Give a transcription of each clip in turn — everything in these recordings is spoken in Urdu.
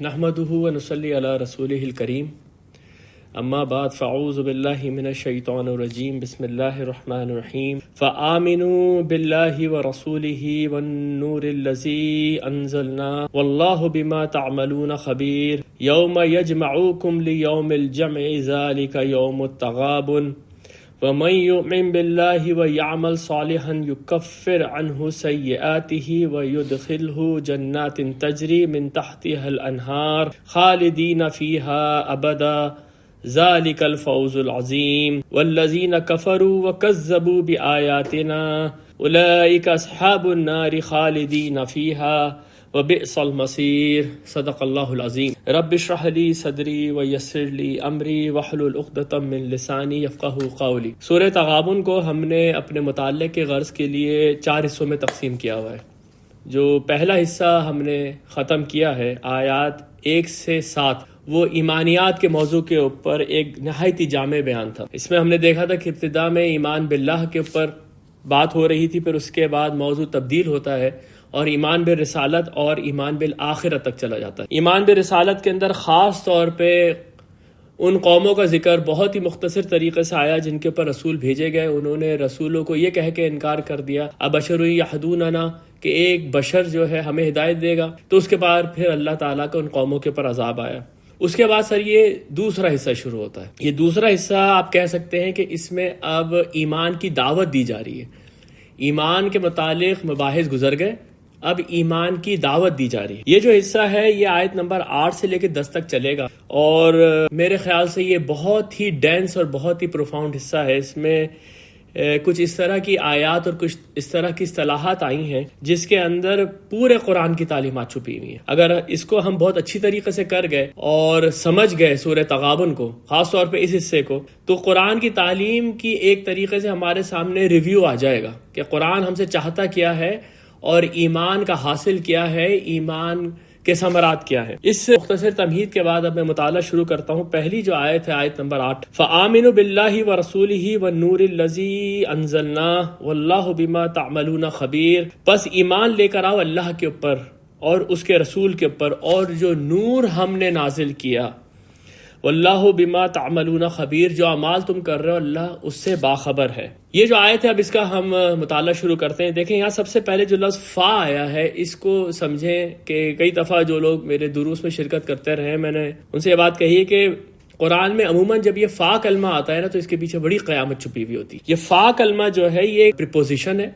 نحمده ونصلي على رسوله الكريم اما بعد فاعوذ بالله من الشيطان الرجيم بسم الله الرحمن الرحيم فآمنوا بالله ورسوله والنور الذي انزلنا والله بما تعملون خبير يوم يجمعكم ليوم الجمع ذلك يوم التغابن ومن يؤمن بالله ويعمل صالحا يكفر عنه سيئاته ويدخله جنات تجري من تحتها الأنهار خالدين فيها أبدا ذلك الفوز العظيم والذين كفروا وكذبوا بآياتنا أولئك أصحاب النار خالدين فيها وبئس المصير صدق اللہ العظیم رب اشرح لی صدری ویسر لی امری واحلل عقدۃ من لسانی یفقہوا قولی۔ سورہ تغابن کو ہم نے اپنے مطالعے کے غرض کے لیے 4 حصوں میں تقسیم کیا ہوا ہے۔ جو پہلا حصہ ہم نے ختم کیا ہے آیات 1 سے 7، وہ ایمانیات کے موضوع کے اوپر ایک نہایت ہی جامع بیان تھا۔ اس میں ہم نے دیکھا تھا کہ ابتدا میں ایمان باللہ کے اوپر بات ہو رہی تھی، پھر اس کے بعد موضوع تبدیل ہوتا ہے اور ایمان بالرسالت اور ایمان بالآخرت تک چلا جاتا ہے۔ ایمان بالرسالت کے اندر خاص طور پہ ان قوموں کا ذکر بہت ہی مختصر طریقے سے آیا جن کے اوپر رسول بھیجے گئے، انہوں نے رسولوں کو یہ کہہ کے انکار کر دیا ابشر یہدوننا، کہ ایک بشر جو ہے ہمیں ہدایت دے گا، تو اس کے بعد پھر اللہ تعالیٰ کا ان قوموں کے اوپر عذاب آیا۔ اس کے بعد سر یہ دوسرا حصہ شروع ہوتا ہے۔ یہ دوسرا حصہ آپ کہہ سکتے ہیں کہ اس میں اب ایمان کی دعوت دی جا رہی ہے۔ ایمان کے متعلق مباحث گزر گئے، اب ایمان کی دعوت دی جا رہی ہے۔ یہ جو حصہ ہے یہ آیت نمبر 8 سے لے کے 10 تک چلے گا، اور میرے خیال سے یہ بہت ہی ڈینس اور بہت ہی پروفاؤنڈ حصہ ہے۔ اس میں کچھ اس طرح کی آیات اور کچھ اس طرح کی اصطلاحات آئی ہیں جس کے اندر پورے قرآن کی تعلیمات چھپی ہوئی ہیں۔ اگر اس کو ہم بہت اچھی طریقے سے کر گئے اور سمجھ گئے سورہ تغابن کو، خاص طور پہ اس حصے کو، تو قرآن کی تعلیم کی ایک طریقے سے ہمارے سامنے ریویو آ جائے گا کہ قرآن ہم سے چاہتا کیا ہے اور ایمان کا حاصل کیا ہے، ایمان کے ثمرات کیا ہے۔ اس مختصر تمہید کے بعد اب میں مطالعہ شروع کرتا ہوں۔ پہلی جو آیت ہے آیت نمبر 8، فآمنوا باللہ ورسولہ والنور الذی انزلنا واللہ بما تعملون خبیر، پس ایمان لے کر آؤ اللہ کے اوپر اور اس کے رسول کے اوپر اور جو نور ہم نے نازل کیا، واللہ بما تعملون خبیر، جو اعمال تم کر رہے ہو اللہ اس سے باخبر ہے۔ یہ جو آیت ہے اب اس کا ہم مطالعہ شروع کرتے ہیں۔ دیکھیں یہاں سب سے پہلے جو لفظ فا آیا ہے اس کو سمجھیں کہ کئی دفعہ جو لوگ میرے دروس میں شرکت کرتے رہے، میں نے ان سے یہ بات کہی ہے کہ قرآن میں عموماً جب یہ فا کلمہ آتا ہے نا تو اس کے پیچھے بڑی قیامت چھپی ہوئی ہوتی ہے۔ یہ فا کلمہ جو ہے یہ ایک پریپوزیشن ہے،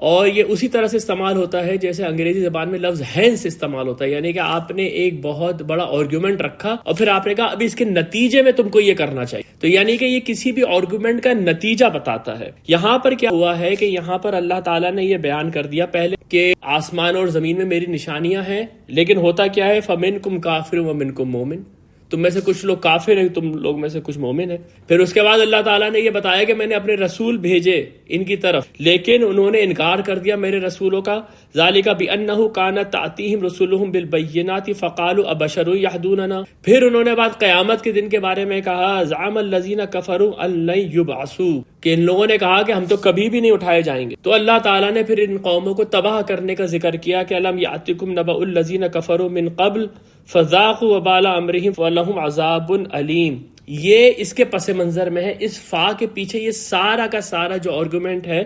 اور یہ اسی طرح سے استعمال ہوتا ہے جیسے انگریزی زبان میں لفظ ہینس استعمال ہوتا ہے، یعنی کہ آپ نے ایک بہت بڑا آرگیومنٹ رکھا اور پھر آپ نے کہا ابھی اس کے نتیجے میں تم کو یہ کرنا چاہیے، تو یعنی کہ یہ کسی بھی آرگیومنٹ کا نتیجہ بتاتا ہے۔ یہاں پر کیا ہوا ہے کہ یہاں پر اللہ تعالیٰ نے یہ بیان کر دیا پہلے کہ آسمان اور زمین میں میری نشانیاں ہیں، لیکن ہوتا کیا ہے فَمِنْكُمْ كَافِرٌ وَمِنْكُمْ مُؤْمِنٌ، تم میں سے کچھ لوگ کافر ہیں، تم لوگ میں سے کچھ مومن ہیں۔ پھر اس کے بعد اللہ تعالیٰ نے یہ بتایا کہ میں نے اپنے رسول بھیجے ان کی طرف، لیکن انہوں نے انکار کر دیا میرے رسولوں کا۔ ذَلِكَ بِأَنَّهُ كَانَتْ تَأْتِيهِمْ رُسُلُهُمْ بِالْبَيِّنَاتِ فَقَالُوا أَبَشَرٌ يَهْدُونَنَا، پھر انہوں نے بعد قیامت کے دن کے بارے میں کہا زَعَمَ الَّذِينَ كَفَرُوا أَن لَّن يُبْعَثُوا، کہ ان لوگوں نے کہا کہ ہم تو کبھی بھی نہیں اٹھائے جائیں گے۔ تو اللہ تعالیٰ نے پھر ان قوموں کو تباہ کرنے کا ذکر کیا کہ أَلَمْ يَأْتِكُمْ نَبَأُ الَّذِينَ كَفَرُوا مِن قَبْلُ فَذَاقُوا وَبَالَ أَمْرِهِمْ وَلَهُمْ عَذَابٌ علیم۔ یہ اس کے پس منظر میں ہے، اس فا کے پیچھے یہ سارا کا سارا جو آرگومنٹ ہے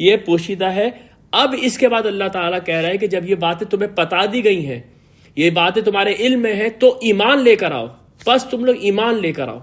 یہ پوشیدہ ہے۔ اب اس کے بعد اللہ تعالیٰ کہہ رہا ہے کہ جب یہ باتیں تمہیں بتا دی گئی ہیں، یہ باتیں تمہارے علم میں ہیں، تو ایمان لے کر آؤ، بس تم لوگ ایمان لے کر آؤ۔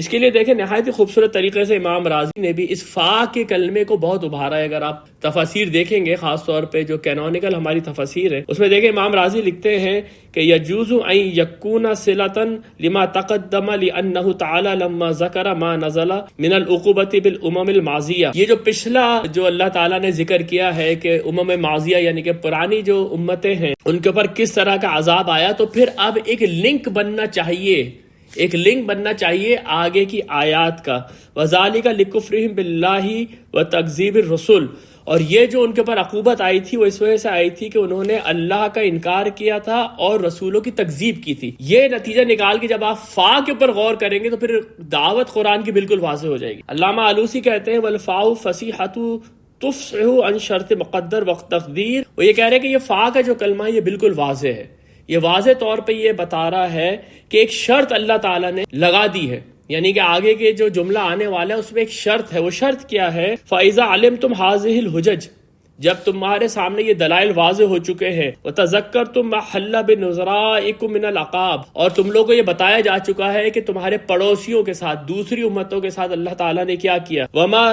اس کے لیے دیکھیں نہایت ہی خوبصورت طریقے سے امام راضی نے بھی اس فا کے کلمے کو بہت ابھارا ہے۔ اگر آپ تفاسیر دیکھیں گے، خاص طور پہ جو کینونیکل ہماری تفاسیر ہے، اس میں دیکھیں امام راضی لکھتے ہیں کہ یجوز ان یکون صلۃ لما تقدم لانه تعالی لما ذکر ما نزل من العقوبۃ بالامم الماضیہ، یہ جو پچھلا جو اللہ تعالیٰ نے ذکر کیا ہے کہ امم ماضیہ یعنی کہ پرانی جو امتیں ہیں ان کے اوپر کس طرح کا عذاب آیا، تو پھر اب ایک لنک بننا چاہیے، ایک لنک بننا چاہیے آگے کی آیات کا۔ وَذَلِكَ لِكُفْرِهِمْ بِاللَّهِ وَتَكْذِيبِ الرُّسُلِ، اور یہ جو ان کے اوپر عقوبت آئی تھی وہ اس وجہ سے آئی تھی کہ انہوں نے اللہ کا انکار کیا تھا اور رسولوں کی تکذیب کی تھی۔ یہ نتیجہ نکال کے جب آپ فا کے اوپر غور کریں گے تو پھر دعوت قرآن کی بالکل واضح ہو جائے گی۔ علامہ آلوسی کہتے ہیں وَالْفَاءُ فَصِیحَةُ تُفْصِحُ عَنْ شَرْطِ مُقَدَّرْ وَتَقْدِيرٍ، وہ یہ کہہ رہے ہیں کہ یہ فا کا جو کلمہ ہے یہ بالکل واضح ہے، یہ واضح طور پہ یہ بتا رہا ہے کہ ایک شرط اللہ تعالیٰ نے لگا دی ہے، یعنی کہ آگے کے جو جملہ آنے والا ہے اس میں ایک شرط ہے. وہ شرط کیا ہے؟ فَإِذَا عَلِمْتُمْ هَٰذِهِ الْحُجَجِ، جب تمہارے سامنے یہ دلائل واضح ہو چکے ہیں، وَتَذَكَّرْتُم مَّا حَلَّ بِنُظَرَائِكُم مِّنَ الْعَقَابِ، اور تم لوگوں کو یہ بتایا جا چکا ہے کہ تمہارے پڑوسیوں کے ساتھ، دوسری امتوں کے ساتھ اللہ تعالیٰ نے کیا کیا. وَمَا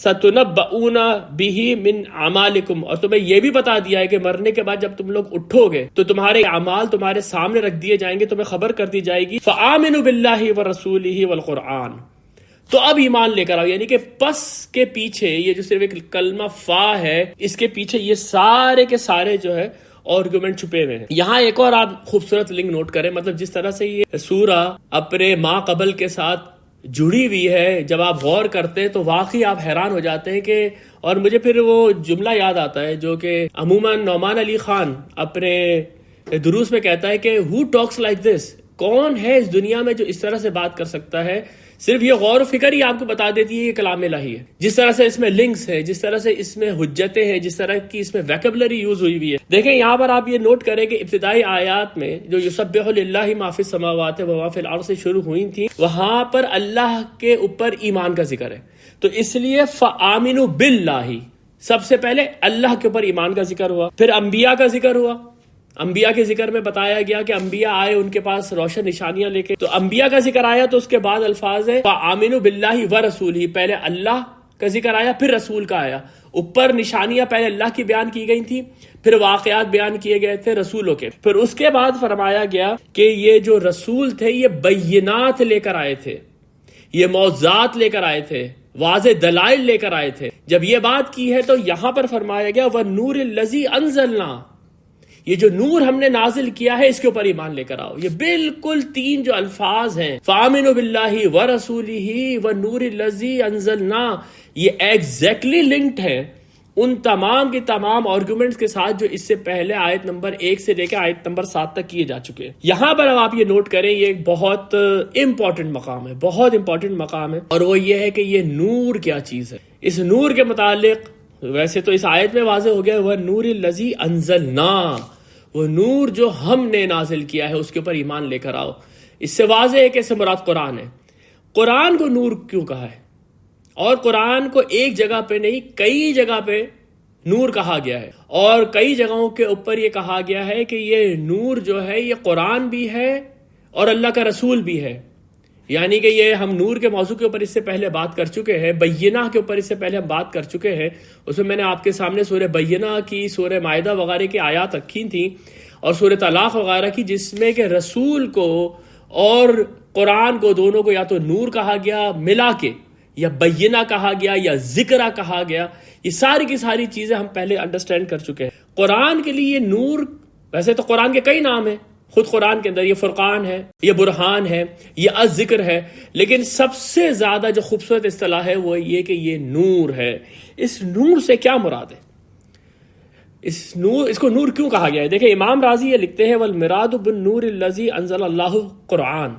سَتُنَبَّؤُونَ بِهِ مِنْ أَعْمَالِكُمْ، اور تمہیں یہ بھی بتا دیا ہے کہ مرنے کے بعد جب تم لوگ اٹھو گے تو تمہارے اعمال تمہارے سامنے رکھ دیے جائیں گے، تمہیں خبر کر دی جائے گی. فَآمِنُوا بِاللَّهِ وَرَسُولِهِ وَالْقُرْآنِ، تو اب ایمان لے کر آؤ. یعنی کہ پس کے پیچھے یہ جو صرف ایک کلمہ فا ہے، اس کے پیچھے یہ سارے کے سارے جو ہے آرگومنٹ چھپے ہوئے ہیں. یہاں ایک اور آپ خوبصورت لنک نوٹ کریں، مطلب جس طرح سے یہ سورہ اپنے ما قبل کے ساتھ جڑی ہوئی ہے، جب آپ غور کرتے ہیں تو واقعی آپ حیران ہو جاتے ہیں کہ، اور مجھے پھر وہ جملہ یاد آتا ہے جو کہ عموماً نعمان علی خان اپنے دروس میں کہتا ہے کہ who talks like this، کون ہے اس دنیا میں جو اس طرح سے بات کر سکتا ہے. صرف یہ غور و فکر ہی آپ کو بتا دیتی ہے یہ کلام الہی ہے. جس طرح سے اس میں لنکس ہے، جس طرح سے اس میں حجتیں ہیں، جس طرح کی اس میں ویکیبلری یوز ہوئی ہوئی ہے. دیکھیں یہاں پر آپ یہ نوٹ کریں کہ ابتدائی آیات میں جو یسبح للہ ما فی السماوات و ما فی الارض سے شروع ہوئی تھی، وہاں پر اللہ کے اوپر ایمان کا ذکر ہے. تو اس لیے فآمنوا باللہ، سب سے پہلے اللہ کے اوپر ایمان کا ذکر ہوا، پھر انبیاء کا ذکر ہوا. انبیاء کے ذکر میں بتایا گیا کہ انبیاء آئے ان کے پاس روشن نشانیاں لے کے، تو انبیاء کا ذکر آیا تو اس کے بعد الفاظ ہے فآمنوا باللہ ورسولہ، پہلے اللہ کا ذکر آیا پھر رسول کا آیا. اوپر نشانیاں پہلے اللہ کی بیان کی گئی تھی، پھر واقعات بیان کیے گئے تھے رسولوں کے، پھر اس کے بعد فرمایا گیا کہ یہ جو رسول تھے یہ بینات لے کر آئے تھے، یہ معجزات لے کر آئے تھے، واضح دلائل لے کر آئے تھے. جب یہ بات کی ہے تو یہاں پر فرمایا گیا وَالنُّورِ الَّذِي أَنزَلْنَا، یہ جو نور ہم نے نازل کیا ہے اس کے اوپر ایمان لے کر آؤ. یہ بالکل تین جو الفاظ ہیں فآمنوا باللہ ورسولہ والنور الذی انزلنا، یہ ایگزیکٹلی لنکڈ ہے ان تمام کی تمام آرگومنٹس کے ساتھ جو اس سے پہلے آیت نمبر 1 سے لے کے آیت نمبر 7 تک کیے جا چکے ہیں. یہاں پر اب آپ یہ نوٹ کریں، یہ ایک بہت امپورٹنٹ مقام ہے، بہت امپورٹنٹ مقام ہے، اور وہ یہ ہے کہ یہ نور کیا چیز ہے. اس نور کے متعلق ویسے تو اس آیت میں واضح ہو گیا وَالنُّورِ الَّذِي أَنزَلْنَا، وہ نور جو ہم نے نازل کیا ہے اس کے اوپر ایمان لے کر آؤ. اس سے واضح ہے کہ اس سے مراد قرآن ہے. قرآن کو نور کیوں کہا ہے؟ اور قرآن کو ایک جگہ پہ نہیں کئی جگہ پہ نور کہا گیا ہے، اور کئی جگہوں کے اوپر یہ کہا گیا ہے کہ یہ نور جو ہے یہ قرآن بھی ہے اور اللہ کا رسول بھی ہے. یعنی کہ یہ ہم نور کے موضوع کے اوپر اس سے پہلے بات کر چکے ہیں، بینہ کے اوپر اس سے پہلے ہم بات کر چکے ہیں. اس میں نے آپ کے سامنے سورہ بینہ کی، سورہ مائدہ وغیرہ کی آیات رکھی تھیں، اور سورہ طلاق وغیرہ کی، جس میں کہ رسول کو اور قرآن کو دونوں کو یا تو نور کہا گیا ملا کے، یا بینہ کہا گیا، یا ذکرہ کہا گیا. یہ ساری کی ساری چیزیں ہم پہلے انڈرسٹینڈ کر چکے ہیں. قرآن کے لیے یہ نور، ویسے تو قرآن کے کئی نام ہیں، خود قرآن کے اندر یہ فرقان ہے، یہ برہان ہے، یہ الذکر ہے، لیکن سب سے زیادہ جو خوبصورت اصطلاح ہے وہ یہ کہ یہ نور ہے. اس نور سے کیا مراد ہے؟ اس کو نور کیوں کہا گیا ہے؟ دیکھیں امام راضی یہ لکھتے ہیں وَالْمِرَادُ بِالنُّورِ الَّذِي أَنزَلَ اللَّهُ قرآن.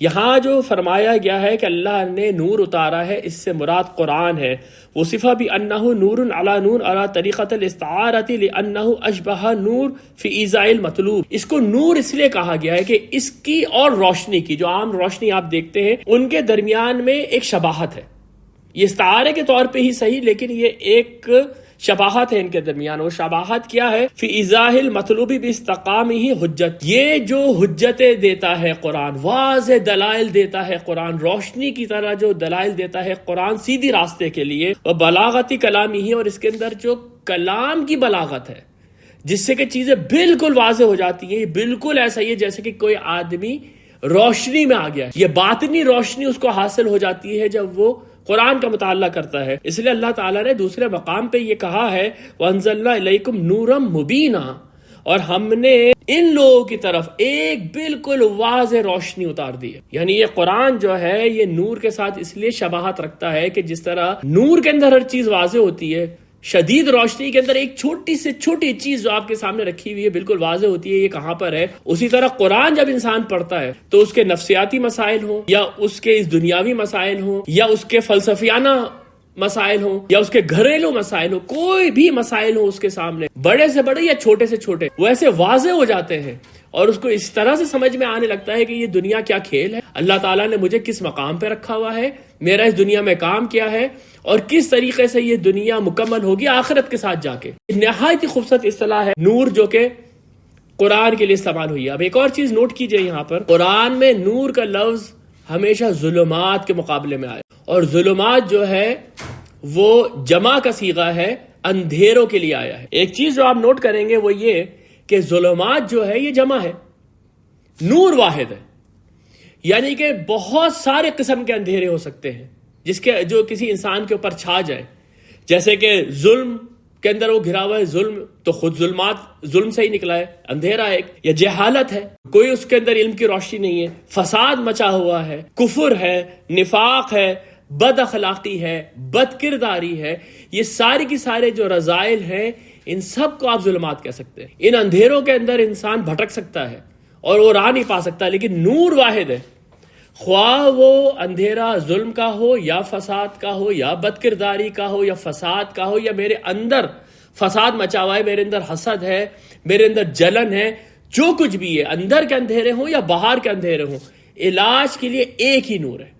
یہاں جو فرمایا گیا ہے کہ اللہ نے نور اتارا ہے، اس سے مراد قرآن ہے. وصفہ بِأَنَّهُ نُورٌ عَلَى نُورٍ عَلَى طَرِيقَةِ الْإِسْتِعَارَةِ لِأَنَّهُ أَشْبَهَ نُور فِي إِيذَاءِ الْمَطْلُوبِ. اس کو نور اس لیے کہا گیا ہے کہ اس کی اور روشنی کی، جو عام روشنی آپ دیکھتے ہیں، ان کے درمیان میں ایک شباہت ہے. یہ استعارے کے طور پہ ہی صحیح، لیکن یہ ایک شباہت ہے ان کے درمیان. وہ شباہت کیا ہے؟ فی ایضاح المطلوب باستقامہ حجت. یہ جو حجتیں دیتا ہے قرآن، واضح دلائل دیتا ہے قرآن، روشنی کی طرح جو دلائل دیتا ہے قرآن سیدھی راستے کے لیے، وہ بلاغتی کلام ہی، اور اس کے اندر جو کلام کی بلاغت ہے جس سے کہ چیزیں بالکل واضح ہو جاتی ہیں. یہ بالکل ایسا ہی ہے جیسے کہ کوئی آدمی روشنی میں آ گیا ہے. یہ باطنی روشنی اس کو حاصل ہو جاتی ہے جب وہ قرآن کا مطالعہ کرتا ہے. اس لیے اللہ تعالیٰ نے دوسرے مقام پہ یہ کہا ہے وَأَنزَلْنَا إِلَيْكُمْ نُورًا مُبِينًا، اور ہم نے ان لوگوں کی طرف ایک بالکل واضح روشنی اتار دی ہے. یعنی یہ قرآن جو ہے یہ نور کے ساتھ اس لیے شباہت رکھتا ہے کہ جس طرح نور کے اندر ہر چیز واضح ہوتی ہے، شدید روشنی کے اندر ایک چھوٹی سے چھوٹی چیز جو آپ کے سامنے رکھی ہوئی ہے بالکل واضح ہوتی ہے یہ کہاں پر ہے. اسی طرح قرآن جب انسان پڑھتا ہے تو اس کے نفسیاتی مسائل ہوں، یا اس کے اس دنیاوی مسائل ہوں، یا اس کے فلسفیانہ مسائل ہوں، یا اس کے گھریلو مسائل ہوں، کوئی بھی مسائل ہوں اس کے سامنے، بڑے سے بڑے یا چھوٹے سے چھوٹے، وہ ایسے واضح ہو جاتے ہیں اور اس کو اس طرح سے سمجھ میں آنے لگتا ہے کہ یہ دنیا کیا کھیل ہے، اللہ تعالیٰ نے مجھے کس مقام پہ رکھا ہوا ہے، میرا اس دنیا میں کام کیا ہے، اور کس طریقے سے یہ دنیا مکمل ہوگی آخرت کے ساتھ جا کے۔ نہایت ہی خوبصورت اصطلاح ہے نور، جو کہ قرآن کے لیے استعمال ہوئی ہے۔ اب ایک اور چیز نوٹ کیجئے، یہاں پر قرآن میں نور کا لفظ ہمیشہ ظلمات کے مقابلے میں آئے، اور ظلمات جو ہے وہ جمع کا صیغہ ہے، اندھیروں کے لیے آیا ہے۔ ایک چیز جو آپ نوٹ کریں گے وہ یہ کہ ظلمات جو ہے یہ جمع ہے، نور واحد ہے، یعنی کہ بہت سارے قسم کے اندھیرے ہو سکتے ہیں جو کسی انسان کے اوپر چھا جائے، جیسے کہ ظلم کے اندر وہ گھرا ہوا ہے، ظلم تو خود ظلمات ظلم سے ہی نکلا ہے، اندھیرا ہے، یا جہالت ہے، کوئی اس کے اندر علم کی روشنی نہیں ہے، فساد مچا ہوا ہے، کفر ہے، نفاق ہے، بد اخلاقی ہے، بد کرداری ہے، یہ ساری کی سارے جو رذائل ہیں ان سب کو آپ ظلمات کہہ سکتے ہیں۔ ان اندھیروں کے اندر انسان بھٹک سکتا ہے اور وہ راہ نہیں پا سکتا، لیکن نور واحد ہے، خواہ وہ اندھیرا ظلم کا ہو یا فساد کا ہو یا بد کرداری کا ہو یا فساد کا ہو، یا میرے اندر فساد مچا ہوا ہے، میرے اندر حسد ہے، میرے اندر جلن ہے، جو کچھ بھی ہے، اندر کے اندھیرے ہوں یا باہر کے اندھیرے ہوں، علاج کے لیے ایک ہی نور ہے،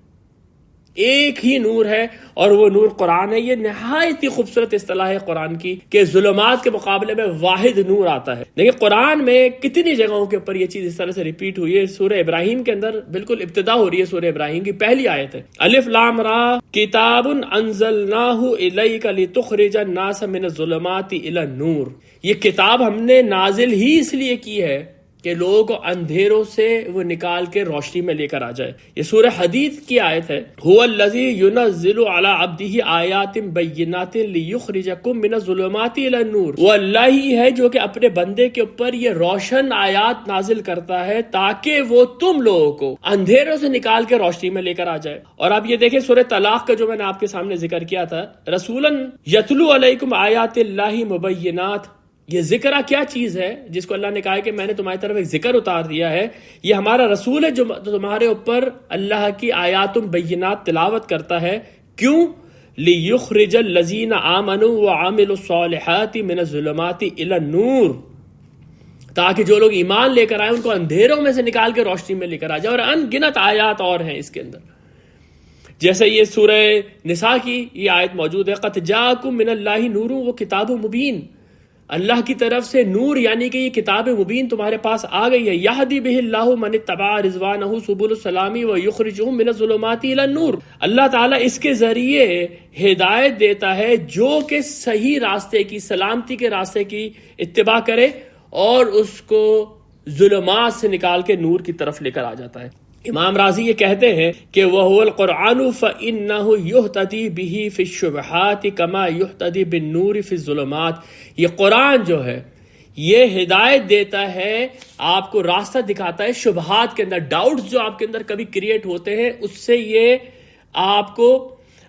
ایک ہی نور ہے، اور وہ نور قرآن ہے۔ یہ نہایت ہی خوبصورت اصطلاح ہے قرآن کی کہ ظلمات کے مقابلے میں واحد نور آتا ہے۔ دیکھیں قرآن میں کتنی جگہوں کے اوپر یہ چیز اس طرح سے ریپیٹ ہوئی ہے۔ سورہ ابراہیم کے اندر بالکل ابتدا ہو رہی ہے، سورہ ابراہیم کی پہلی آیت ہے، الف لام را کتاب انزلناہ الیک لتخرج الناس من الظلمات الی النور۔ یہ کتاب ہم نے نازل ہی اس لیے کی ہے کہ لوگوں کو اندھیروں سے وہ نکال کے روشنی میں لے کر آ جائے۔ یہ سورہ حدید کی آیت ہے، هو الذی ينزل علی عبدہ آیات بینات لیخرجکم من الظلمات الی النور۔ وہ اللہ ہی ہے جو کہ اپنے بندے کے اوپر یہ روشن آیات نازل کرتا ہے تاکہ وہ تم لوگوں کو اندھیروں سے نکال کے روشنی میں لے کر آ جائے۔ اور آپ یہ دیکھیں سورہ طلاق کا جو میں نے آپ کے سامنے ذکر کیا تھا، رسولا یتلو علیکم آیات اللہ مبینات، یہ ذکرہ کیا چیز ہے جس کو اللہ نے کہا ہے کہ میں نے تمہاری طرف ایک ذکر اتار دیا ہے، یہ ہمارا رسول ہے جو تمہارے اوپر اللہ کی آیات بینات تلاوت کرتا ہے۔ کیوں؟ لِيُخْرِجَ الَّذِينَ آمَنُوا وَعَمِلُوا الصَّالِحَاتِ مِنَ الظُّلُمَاتِ إِلَى النُّورِ، تاکہ جو لوگ ایمان لے کر آئے ان کو اندھیروں میں سے نکال کے روشنی میں لے کر آ جائے۔ اور ان گنت آیات اور ہیں اس کے اندر، جیسے یہ سورہ نساء کی یہ آیت موجود ہے، قَدْ جَاءَكُم مِّنَ اللَّهِ نُورٌ وَكِتَابٌ مُبِينٌ، اللہ کی طرف سے نور یعنی کہ یہ کتاب مبین تمہارے پاس آ گئی ہے۔ یہدی بہ اللہ من اتبع رضوانہ سبل السلام ویخرجہم من الظلمات الی النور، اللہ تعالیٰ اس کے ذریعے ہدایت دیتا ہے جو کہ صحیح راستے کی، سلامتی کے راستے کی اتباع کرے اور اس کو ظلمات سے نکال کے نور کی طرف لے کر آ جاتا ہے۔ امام راضی یہ کہتے ہیں کہ وَهُوَ الْقُرْآنُ فَإِنَّهُ يُهْتَدِي بِهِ فِي الشُّبْهَاتِ كَمَا يُهْتَدِي بِالنُّورِ فِي الظُّلُمَاتِ، یہ قرآن جو ہے یہ ہدایت دیتا ہے، آپ کو راستہ دکھاتا ہے شبہات کے اندر، ڈاؤٹس جو آپ کے اندر کبھی کریٹ ہوتے ہیں اس سے یہ آپ کو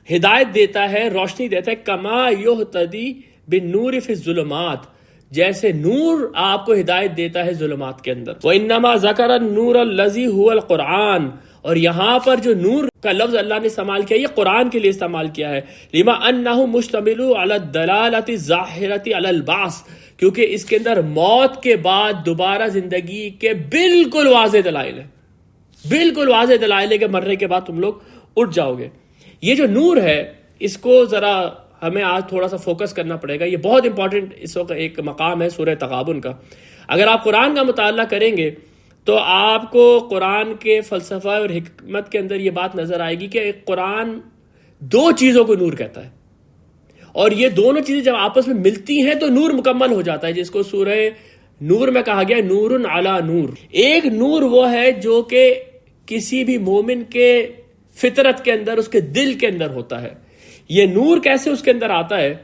ہدایت دیتا ہے، روشنی دیتا ہے، كَمَا يُهْتَدِي بِالنُّورِ فِي الظُّلُمَاتِ، جیسے نور آپ کو ہدایت دیتا ہے ظلمات کے اندر۔ وَإِنَّمَا ذَكَرَ النُّورَ الَّذِي هُوَ الْقُرْآنُ، اور یہاں پر جو نور کا لفظ اللہ نے استعمال کیا یہ قرآن کے لیے استعمال کیا ہے، لِمَا أَنَّهُ مُشْتَمِلُ عَلَى الدَّلَالَةِ الظَّاهِرَةِ عَلَى الْبَعْثِ، کیونکہ اس کے اندر موت کے بعد دوبارہ زندگی کے بالکل واضح دلائل ہیں، بالکل واضح دلائل ہے کہ مرنے کے بعد تم لوگ اٹھ جاؤ گے۔ یہ جو نور ہے اس کو ذرا ہمیں آج تھوڑا سا فوکس کرنا پڑے گا، یہ بہت امپورٹنٹ اس وقت ایک مقام ہے سورہ تغابن کا۔ اگر آپ قرآن کا مطالعہ کریں گے تو آپ کو قرآن کے فلسفہ اور حکمت کے اندر یہ بات نظر آئے گی کہ قرآن دو چیزوں کو نور کہتا ہے، اور یہ دونوں چیزیں جب آپس میں ملتی ہیں تو نور مکمل ہو جاتا ہے، جس کو سورہ نور میں کہا گیا نور علی نور۔ ایک نور وہ ہے جو کہ کسی بھی مومن کے فطرت کے اندر، اس کے دل کے اندر ہوتا ہے۔ یہ نور کیسے اس کے اندر آتا ہے؟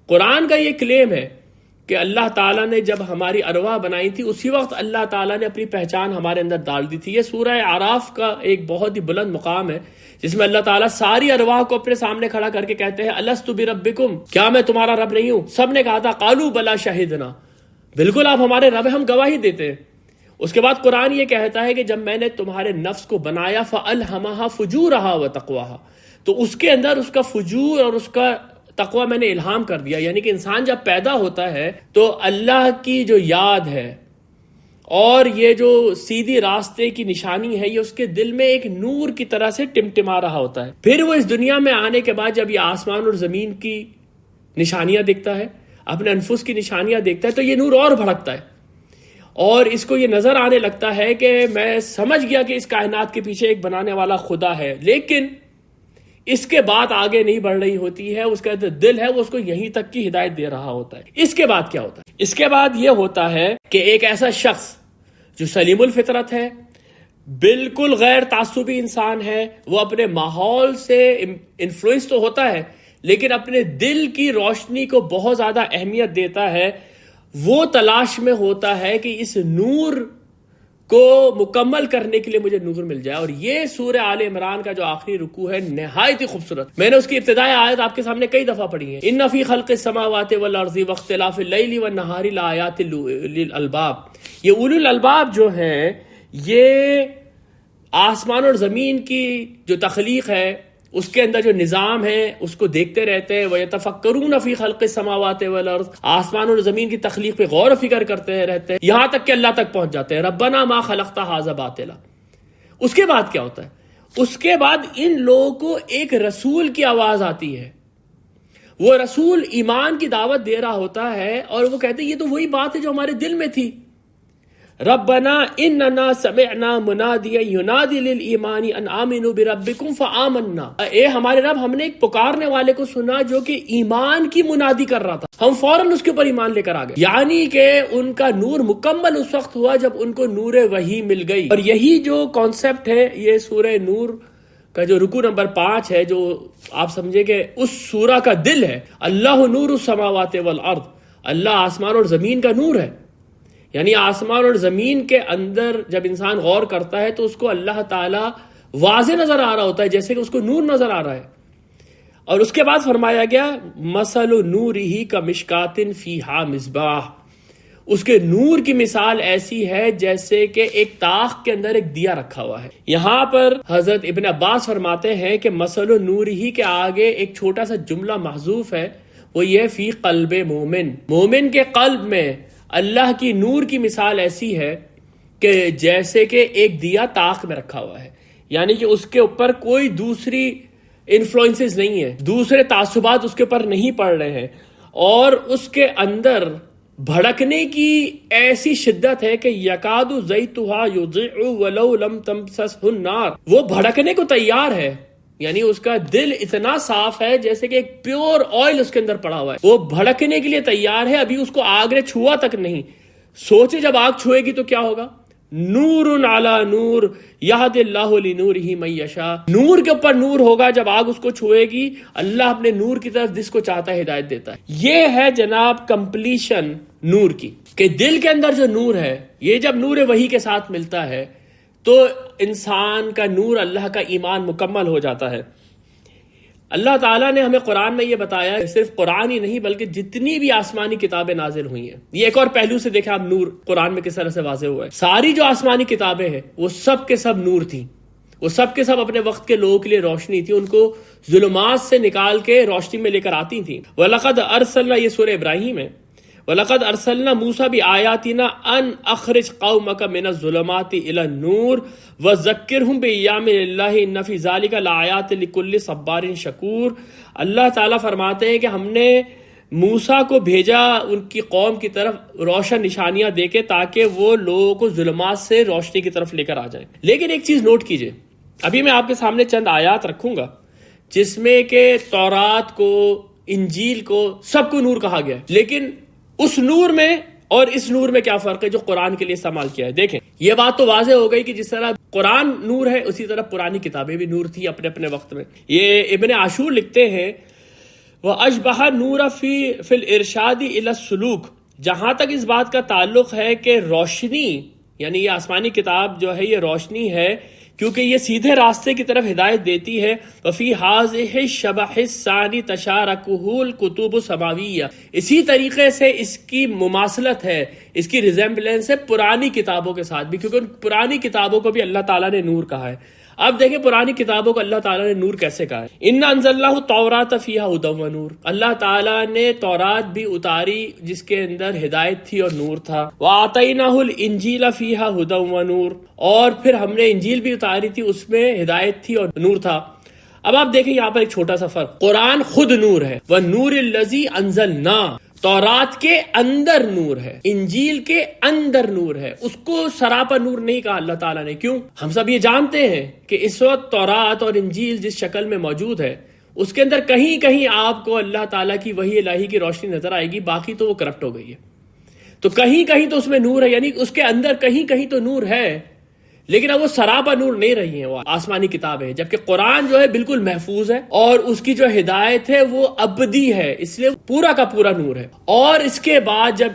قرآن کا یہ کلیم ہے کہ اللہ تعالیٰ نے جب ہماری ارواح بنائی تھی اسی وقت اللہ تعالیٰ نے اپنی پہچان ہمارے اندر ڈال دی تھی۔ یہ سورہ اعراف کا ایک بہت ہی بلند مقام ہے جس میں اللہ تعالیٰ ساری ارواح کو اپنے سامنے کھڑا کر کے کہتے ہیں الست بربکم، کیا میں تمہارا رب نہیں ہوں؟ سب نے کہا تھا قالوا بلا شہدنا، بالکل آپ ہمارے رب ہیں، ہم گواہی دیتے ہیں۔ اس کے بعد قرآن یہ کہتا ہے کہ جب میں نے تمہارے نفس کو بنایا فَأَلْهَمَهَا فُجُورَهَا وَتَقْوَاهَا، تو اس کے اندر اس کا فجور اور اس کا تقوی میں نے الہام کر دیا، یعنی کہ انسان جب پیدا ہوتا ہے تو اللہ کی جو یاد ہے اور یہ جو سیدھی راستے کی نشانی ہے یہ اس کے دل میں ایک نور کی طرح سے ٹمٹما رہا ہوتا ہے. پھر وہ اس دنیا میں آنے کے بعد جب یہ آسمان اور زمین کی نشانیاں دیکھتا ہے، اپنے انفس کی نشانیاں دیکھتا ہے، تو یہ نور اور بھڑکتا ہے اور اس کو یہ نظر آنے لگتا ہے کہ میں سمجھ گیا کہ اس کائنات کے پیچھے ایک بنانے والا خدا ہے. لیکن اس کے بعد آگے نہیں بڑھ رہی ہوتی ہے، اس کا دل ہے وہ اس کو یہیں تک کی ہدایت دے رہا ہوتا ہے. اس کے بعد کیا ہوتا ہے؟ اس کے بعد یہ ہوتا ہے کہ ایک ایسا شخص جو سلیم الفطرت ہے، بالکل غیر تعصبی انسان ہے، وہ اپنے ماحول سے انفلوئنس تو ہوتا ہے لیکن اپنے دل کی روشنی کو بہت زیادہ اہمیت دیتا ہے. وہ تلاش میں ہوتا ہے کہ اس نور کو مکمل کرنے کے لیے مجھے نور مل جائے. اور یہ سورہ آل عمران کا جو آخری رکوع ہے نہایت ہی خوبصورت. میں نے اس کی ابتدائی آیت آپ کے سامنے کئی دفعہ پڑھی ہے. ان فی خلق السماوات والارض واختلاف اللیل والنہار لآیات للالباب. یہ اولی الالباب جو ہیں یہ آسمان اور زمین کی جو تخلیق ہے اس کے اندر جو نظام ہے اس کو دیکھتے رہتے ہیں. وَيَتَفَكَّرُونَ فِي خَلْقِ السَّمَاوَاتِ وَالْأَرْضِ. آسمان اور زمین کی تخلیق پہ غور و فکر کرتے رہتے ہیں یہاں تک کہ اللہ تک پہنچ جاتے ہیں. رَبَّنَا مَا خَلَقْتَ هَٰذَا بَاطِلًا. اس کے بعد کیا ہوتا ہے؟ اس کے بعد ان لوگوں کو ایک رسول کی آواز آتی ہے. وہ رسول ایمان کی دعوت دے رہا ہوتا ہے اور وہ کہتے ہیں یہ تو وہی بات ہے جو ہمارے دل میں تھی. ربنا اننا سمعنا منادیا ینادی للایمان ان آمنوا بربکم فآمنا. اے ہمارے رب، ہم نے ایک پکارنے والے کو سنا جو کہ ایمان کی منادی کر رہا تھا، ہم فوراً اس کے اوپر ایمان لے کر آ گئے. یعنی کہ ان کا نور مکمل اس وقت ہوا جب ان کو نور وحی مل گئی. اور یہی جو کانسیپٹ ہے یہ سورہ نور کا جو رکوع نمبر 5 ہے، جو آپ سمجھے کہ اس سورہ کا دل ہے. اللہ نور السماوات والارض. اللہ آسمان اور زمین کا نور ہے. یعنی آسمان اور زمین کے اندر جب انسان غور کرتا ہے تو اس کو اللہ تعالیٰ واضح نظر آ رہا ہوتا ہے جیسے کہ اس کو نور نظر آ رہا ہے. اور اس کے بعد فرمایا گیا مثل نورہ کمشکات فیہا مصباح. اس کے نور کی مثال ایسی ہے جیسے کہ ایک طاق کے اندر ایک دیا رکھا ہوا ہے. یہاں پر حضرت ابن عباس فرماتے ہیں کہ مثل نورہ کے آگے ایک چھوٹا سا جملہ محذوف ہے، وہ یہ فی قلب مومن. مومن کے قلب میں اللہ کی نور کی مثال ایسی ہے کہ جیسے کہ ایک دیا طاق میں رکھا ہوا ہے. یعنی کہ اس کے اوپر کوئی دوسری انفلوئنسز نہیں ہے، دوسرے تعصبات اس کے اوپر نہیں پڑ رہے ہیں، اور اس کے اندر بھڑکنے کی ایسی شدت ہے کہ یکاد زیتھا یضیء ولو لم تمسسہ النار. وہ بھڑکنے کو تیار ہے. یعنی اس کا دل اتنا صاف ہے جیسے کہ ایک پیور آئل اس کے اندر پڑا ہوا ہے. وہ بھڑکنے کے لیے تیار ہے. ابھی اس کو آگ نے چھوا تک نہیں. سوچے جب آگ چھوئے گی تو کیا ہوگا؟ نور علی نور یہد اللہ لنورہ من یشاء. نور کے اوپر نور ہوگا جب آگ اس کو چھوئے گی. اللہ اپنے نور کی طرف جس کو چاہتا ہے ہدایت دیتا ہے. یہ ہے جناب کمپلیشن نور کی، کہ دل کے اندر جو نور ہے یہ جب نور وحی کے ساتھ ملتا ہے تو انسان کا نور، اللہ کا ایمان مکمل ہو جاتا ہے. اللہ تعالیٰ نے ہمیں قرآن میں یہ بتایا، صرف قرآن ہی نہیں بلکہ جتنی بھی آسمانی کتابیں نازل ہوئی ہیں. یہ ایک اور پہلو سے دیکھا آپ نور قرآن میں کس طرح سے واضح ہوا ہے. ساری جو آسمانی کتابیں ہیں وہ سب کے سب نور تھیں. وہ سب کے سب اپنے وقت کے لوگوں کے لیے روشنی تھی. ان کو ظلمات سے نکال کے روشنی میں لے کر آتی تھیں. وَلَقَدْ أَرْسَلْنَا، یہ سورہ ابراہیم ہے، وَلَقَدْ أَرْسَلْنَا مُوسَىٰ بِآيَاتِنَا أَنْ أَخْرِجْ قَوْمَكَ مِنَ الظُّلُمَاتِ إِلَى النُّورِ وَذَكِّرْهُمْ بِأَيَّامِ اللَّهِ إِنَّ فِي ذَلِكَ لَآيَاتٍ لِكُلِّ صَبَّارٍ شَكُورٍ. اللہ تعالیٰ فرماتے ہیں کہ ہم نے موسیٰ کو بھیجا ان کی قوم کی طرف روشن نشانیاں دے کے تاکہ وہ لوگوں کو ظلمات سے روشنی کی طرف لے کر آ جائیں. لیکن ایک چیز نوٹ کیجئے، ابھی میں آپ کے سامنے چند آیات رکھوں گا جس میں کہ تورات کو، انجیل کو، سب کو نور کہا گیا ہے. لیکن اس نور میں اور اس نور میں کیا فرق ہے جو قرآن کے لیے استعمال کیا ہے؟ دیکھیں، یہ بات تو واضح ہو گئی کہ جس طرح قرآن نور ہے اسی طرح پرانی کتابیں بھی نور تھی اپنے اپنے وقت میں. یہ ابن عاشور لکھتے ہیں وَأَشْبَهَ النُّورَ فِي الْإِرْشَادِ إِلَى السُّلُوكِ. جہاں تک اس بات کا تعلق ہے کہ روشنی، یعنی یہ آسمانی کتاب جو ہے یہ روشنی ہے کیونکہ یہ سیدھے راستے کی طرف ہدایت دیتی ہے. وفی هذه الشبح الثانی تشارکہ الکتب السماویہ. اسی طریقے سے اس کی مماثلت ہے، اس کی ریزمبلنس ہے پرانی کتابوں کے ساتھ بھی، کیونکہ پرانی کتابوں کو بھی اللہ تعالیٰ نے نور کہا ہے۔ اب دیکھیں پرانی کتابوں کو اللہ تعالیٰ نے نور کیسے کہا ہے۔ اِنَّا أَنزَلْنَاهُ التَّوْرَاةَ فِيهَا هُدًى وَنُورٌ، اللہ تعالیٰ نے تورات بھی اتاری جس کے اندر ہدایت تھی اور نور تھا۔ وَآتَيْنَاهُ الْإِنْجِيلَ فِيهَا هُدًى وَنُورٌ، اور پھر ہم نے انجیل بھی اتاری تھی، اس میں ہدایت تھی اور نور تھا۔ اب آپ دیکھیں یہاں پر ایک چھوٹا سا فرق، قرآن خود نور ہے، وَالنُّورِ الَّذِي أَنزَلْنَا، تورات کے اندر نور ہے، انجیل کے اندر نور ہے، اس کو سراپا نور نہیں کہا اللہ تعالیٰ نے۔ کیوں؟ ہم سب یہ جانتے ہیں کہ اس وقت تورات اور انجیل جس شکل میں موجود ہے اس کے اندر کہیں کہیں آپ کو اللہ تعالیٰ کی وحی الہی کی روشنی نظر آئے گی، باقی تو وہ کرپٹ ہو گئی ہے۔ تو کہیں کہیں تو اس میں نور ہے، یعنی اس کے اندر کہیں کہیں تو نور ہے، لیکن اب وہ سراپا نور نہیں رہی ہیں، وہ آسمانی کتاب ہے، جبکہ قرآن جو ہے بالکل محفوظ ہے اور اس کی جو ہدایت ہے وہ ابدی ہے، اس لیے پورا کا پورا نور ہے۔ اور اس کے بعد جب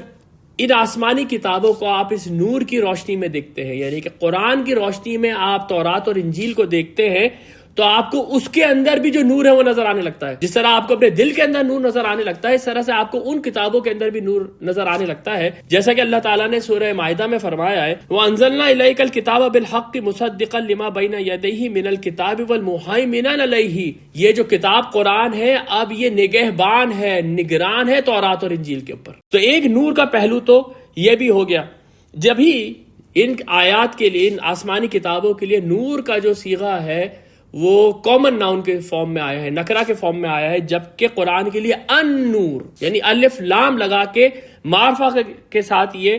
ان آسمانی کتابوں کو آپ اس نور کی روشنی میں دیکھتے ہیں، یعنی کہ قرآن کی روشنی میں آپ تورات اور انجیل کو دیکھتے ہیں، تو آپ کو اس کے اندر بھی جو نور ہے وہ نظر آنے لگتا ہے۔ جس طرح آپ کو اپنے دل کے اندر نور نظر آنے لگتا ہے، اس طرح سے آپ کو ان کتابوں کے اندر بھی نور نظر آنے لگتا ہے، جیسا کہ اللہ تعالیٰ نے سورہ مائدہ میں فرمایا ہے وَأَنزَلْنَا إِلَيْكَ الْكِتَابَ بِالْحَقِّ مُصَدِّقًا لِمَا بَيْنَ يَدَيْهِ مِنَ الْكِتَابِ وَالْمُهَيْمِنًا عَلَيْهِ، یہ جو کتاب قرآن ہے اب یہ نگہبان ہے، نگران ہے تورات اور انجیل کے اوپر۔ تو ایک نور کا پہلو تو یہ بھی ہو گیا۔ جب ہی ان آیات کے لیے، ان آسمانی کتابوں کے لیے نور کا جو صیغہ ہے وہ کامن ناؤن کے فارم میں آیا ہے، نکرہ کے فارم میں آیا ہے، جبکہ قرآن کے لیے ان نور یعنی الف لام لگا کے معرفہ کے ساتھ یہ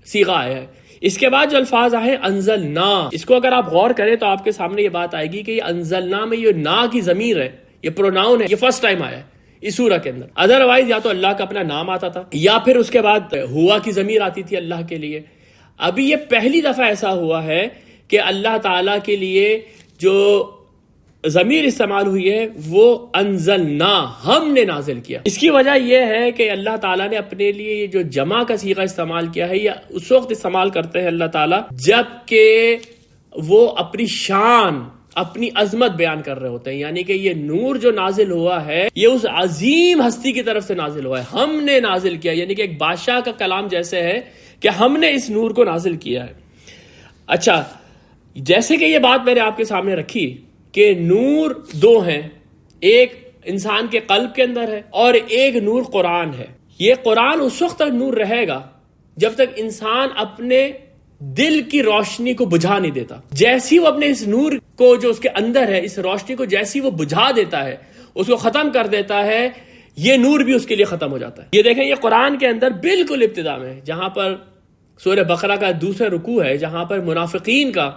صیغہ آیا ہے۔ اس کے بعد جو الفاظ آئے انزلنا، اس کو اگر آپ غور کریں تو آپ کے سامنے یہ بات آئے گی کہ یہ انزلنا میں یہ نا کی ضمیر ہے، یہ پروناؤن ہے، یہ فرسٹ ٹائم آیا ہے اس سورہ کے اندر۔ ادروائز یا تو اللہ کا اپنا نام آتا تھا یا پھر اس کے بعد ہوا کی ضمیر آتی تھی اللہ کے لیے۔ ابھی یہ پہلی دفعہ ایسا ہوا ہے کہ اللہ تعالیٰ کے لیے جو ضمیر استعمال ہوئی ہے وہ انزلنا، ہم نے نازل کیا۔ اس کی وجہ یہ ہے کہ اللہ تعالیٰ نے اپنے لیے یہ جو جمع کا صیغہ استعمال کیا ہے، یا اس وقت استعمال کرتے ہیں اللہ تعالیٰ جب کہ وہ اپنی شان، اپنی عظمت بیان کر رہے ہوتے ہیں، یعنی کہ یہ نور جو نازل ہوا ہے یہ اس عظیم ہستی کی طرف سے نازل ہوا ہے، ہم نے نازل کیا، یعنی کہ ایک بادشاہ کا کلام جیسے ہے کہ ہم نے اس نور کو نازل کیا ہے۔ اچھا، جیسے کہ یہ بات میں نے آپ کے سامنے رکھی کہ نور دو ہیں، ایک انسان کے قلب کے اندر ہے اور ایک نور قرآن ہے۔ یہ قرآن اس وقت تک نور رہے گا جب تک انسان اپنے دل کی روشنی کو بجھا نہیں دیتا۔ جیسی وہ اپنے اس نور کو جو اس کے اندر ہے، اس روشنی کو جیسی وہ بجھا دیتا ہے، اس کو ختم کر دیتا ہے، یہ نور بھی اس کے لیے ختم ہو جاتا ہے۔ یہ دیکھیں، یہ قرآن کے اندر بالکل ابتدا میں جہاں پر سورہ بقرہ کا دوسرا رکوع ہے، جہاں پر منافقین کا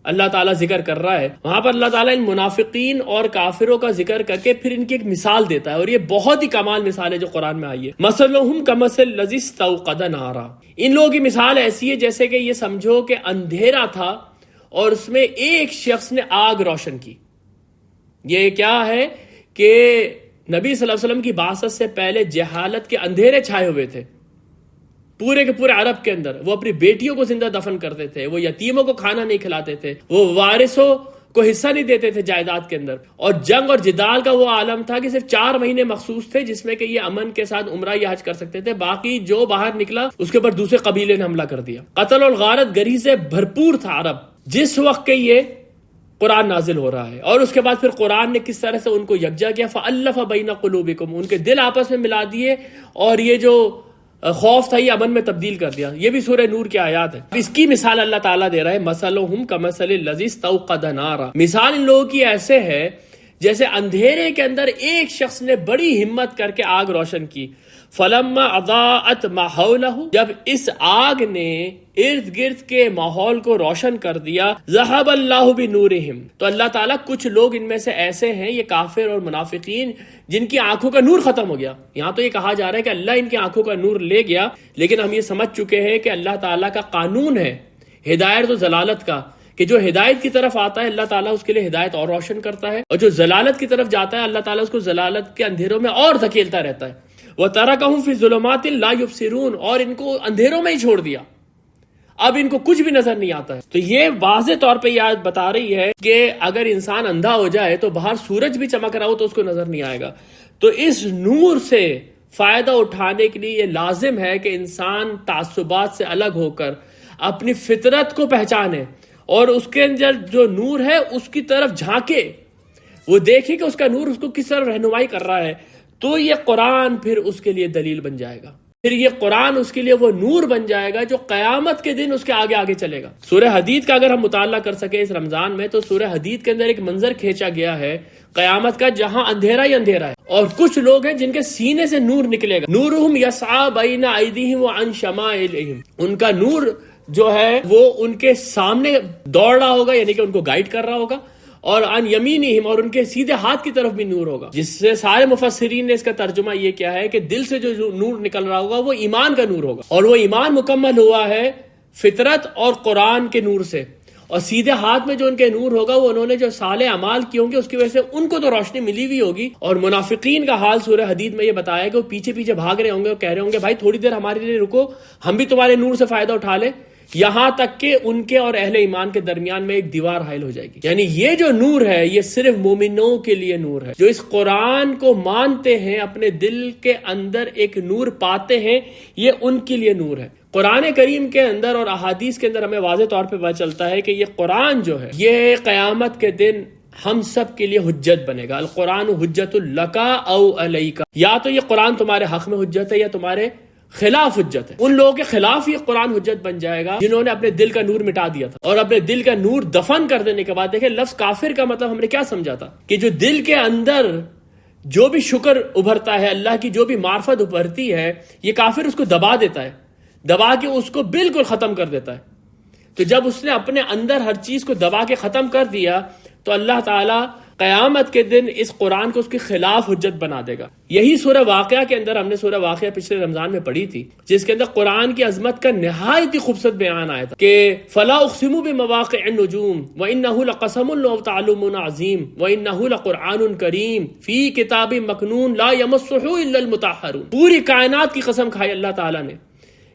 اللہ تعالیٰ ذکر کر رہا ہے، وہاں پر اللہ تعالیٰ ان منافقین اور کافروں کا ذکر کر کے پھر ان کی ایک مثال دیتا ہے، اور یہ بہت ہی کمال مثال ہے جو قرآن میں آئی ہے۔ مثلہم کمثل الذی استوقد نارا، ان لوگوں کی مثال ایسی ہے جیسے کہ یہ سمجھو کہ اندھیرا تھا اور اس میں ایک شخص نے آگ روشن کی۔ یہ کیا ہے کہ نبی صلی اللہ علیہ وسلم کی بعثت سے پہلے جہالت کے اندھیرے چھائے ہوئے تھے پورے کے پورے عرب کے اندر۔ وہ اپنی بیٹیوں کو زندہ دفن کرتے تھے، وہ یتیموں کو کھانا نہیں کھلاتے تھے، وہ وارثوں کو حصہ نہیں دیتے تھے جائیداد کے اندر، اور جنگ اور جدال کا وہ عالم تھا کہ صرف 4 مہینے مخصوص تھے جس میں کہ یہ امن کے ساتھ عمرہ یا حج کر سکتے تھے، باقی جو باہر نکلا اس کے اوپر دوسرے قبیلے نے حملہ کر دیا۔ قتل اور غارت گری سے بھرپور تھا عرب جس وقت کہ یہ قرآن نازل ہو رہا ہے، اور اس کے بعد پھر قرآن نے کس طرح سے ان کو یکجا کیا، فَأَلَّفَ بَيْنَ قُلُوبِكُمْ، ان کے دل آپس میں ملا دیے، اور یہ جو خوف تھا یہ امن میں تبدیل کر دیا۔ یہ بھی سورہ نور کی آیات ہے۔ اس کی مثال اللہ تعالیٰ دے رہا ہے، مثلہم کمثل الذی استوقد نارا، مثال ان لوگوں کی ایسے ہے جیسے اندھیرے کے اندر ایک شخص نے بڑی ہمت کر کے آگ روشن کی، فلما اضاءت ما حولہ، جب اس آگ نے ارد گرد کے ماحول کو روشن کر دیا، ذہب اللہ بنورہم، تو اللہ تعالیٰ کچھ لوگ ان میں سے ایسے ہیں، یہ کافر اور منافقین، جن کی آنکھوں کا نور ختم ہو گیا۔ یہاں تو یہ کہا جا رہا ہے کہ اللہ ان کی آنکھوں کا نور لے گیا، لیکن ہم یہ سمجھ چکے ہیں کہ اللہ تعالیٰ کا قانون ہے ہدایت و ضلالت کا، کہ جو ہدایت کی طرف آتا ہے اللہ تعالیٰ اس کے لیے ہدایت اور روشن کرتا ہے، اور جو ضلالت کی طرف جاتا ہے اللہ تعالیٰ اس کو ضلالت کے اندھیروں میں اور دھکیلتا رہتا ہے۔ وَتَرَكَهُمْ فِي ظُلُمَاتٍ لَا يُبْصِرُونَ، اور ان کو اندھیروں میں ہی چھوڑ دیا، اب ان کو کچھ بھی نظر نہیں آتا ہے۔ تو یہ واضح طور پہ یہ آیت بتا رہی ہے کہ اگر انسان اندھا ہو جائے تو باہر سورج بھی چمک رہا ہو تو اس کو نظر نہیں آئے گا۔ تو اس نور سے فائدہ اٹھانے کے لیے یہ لازم ہے کہ انسان تعصبات سے الگ ہو کر اپنی فطرت کو پہچانے اور اس کے اندر جو نور ہے اس کی طرف جھانکے، وہ دیکھے کہ اس کا نور اس کو کس طرح رہنمائی کر رہا ہے، تو یہ قرآن پھر اس کے لیے دلیل بن جائے گا، پھر یہ قرآن اس کے لیے وہ نور بن جائے گا جو قیامت کے دن اس کے آگے آگے چلے گا۔ سورہ حدید کا اگر ہم مطالعہ کر سکے اس رمضان میں، تو سورہ حدید کے اندر ایک منظر کھینچا گیا ہے قیامت کا جہاں اندھیرا ہی اندھیرا ہے، اور کچھ لوگ ہیں جن کے سینے سے نور نکلے گا، نورہم یسعی بین ایدیہم وعن شمائلہم، ان کا نور جو ہے وہ ان کے سامنے دوڑ رہا ہوگا، یعنی کہ ان کو گائیڈ کر رہا ہوگا، اور عن یمینہم، اور ان کے سیدھے ہاتھ کی طرف بھی نور ہوگا، جس سے سارے مفسرین نے اس کا ترجمہ یہ کیا ہے کہ دل سے جو نور نکل رہا ہوگا وہ ایمان کا نور ہوگا، اور وہ ایمان مکمل ہوا ہے فطرت اور قرآن کے نور سے، اور سیدھے ہاتھ میں جو ان کے نور ہوگا وہ انہوں نے جو صالح اعمال کیے ہوں گے اس کی وجہ سے ان کو تو روشنی ملی ہوئی ہوگی۔ اور منافقین کا حال سورہ حدید میں یہ بتایا کہ وہ پیچھے پیچھے بھاگ رہے ہوں گے اور کہہ رہے ہوں گے بھائی تھوڑی دیر ہمارے لیے رکو، ہم بھی تمہارے نور سے فائدہ اٹھا لیں، یہاں تک کہ ان کے اور اہل ایمان کے درمیان میں ایک دیوار حائل ہو جائے گی۔ یعنی یہ جو نور ہے یہ صرف مومنوں کے لیے نور ہے، جو اس قرآن کو مانتے ہیں، اپنے دل کے اندر ایک نور پاتے ہیں، یہ ان کے لیے نور ہے۔ قرآن کریم کے اندر اور احادیث کے اندر ہمیں واضح طور پہ پتہ چلتا ہے کہ یہ قرآن جو ہے یہ قیامت کے دن ہم سب کے لیے حجت بنے گا۔ القرآن حجت لک او علیک، یا تو یہ قرآن تمہارے حق میں حجت ہے یا تمہارے خلاف حجت ہے۔ ان لوگوں کے خلاف یہ قرآن حجت بن جائے گا جنہوں نے اپنے دل کا نور مٹا دیا تھا، اور اپنے دل کا نور دفن کر دینے کے بعد دیکھیں لفظ کافر کا مطلب ہم نے کیا سمجھا تھا کہ جو دل کے اندر جو بھی شکر ابھرتا ہے، اللہ کی جو بھی معرفت ابھرتی ہے، یہ کافر اس کو دبا دیتا ہے، دبا کے اس کو بالکل ختم کر دیتا ہے۔ تو جب اس نے اپنے اندر ہر چیز کو دبا کے ختم کر دیا تو اللہ تعالیٰ قیامت کے دن اس قرآن کو اس کے خلاف حجت بنا دے گا۔ یہی سورہ واقعہ کے اندر ہم نے سورہ واقعہ پچھلے رمضان میں پڑھی تھی، جس کے اندر قرآن کی عظمت کا نہایت ہی خوبصورت بیان آیا تھا کہ فلا اقسم بمواقع النجوم وانہ لقسم لو تعلمون عظیم وانہ لقرآن کریم فی کتاب مکنون لا یمسہ الا المطہرون۔ پوری کائنات کی قسم کھائی اللہ تعالیٰ نے